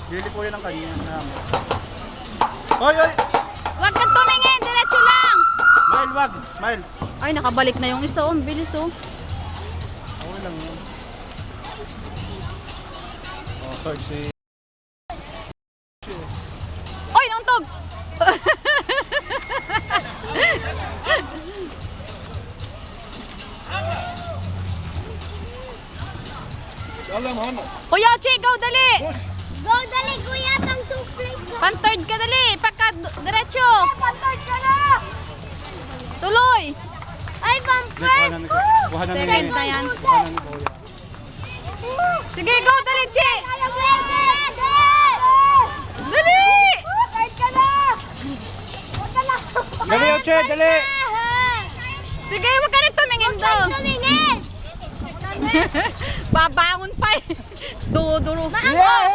Bili po yan ang kanya. Hoy, hoy! Huwag kang tumingin, diretso lang. Mile, wag! Mile! Ay, nakabalik na yung isa. Ang bilis oh. Okay lang yun. Oh, third si... Oy, nauntog! Kuya, Che, go, dali! Go, dali, kuya, pang 2 plates. Pan-third ka, dali! Pagka diretso! Pang-third ka na! Tuloy! Ay, pang Kuha na first! ni Kuha na ni Second na yan. Kuha na ni Kuya. Sige, go, dali, Che! Kaya mo yan, dali! Dali! Third ka na! Huwag ka lang. Dali, Oche! Dali! Sige, huwag ka rin tumingin doon. Tumingin! Babangon pa eh. Duduro. Yeah!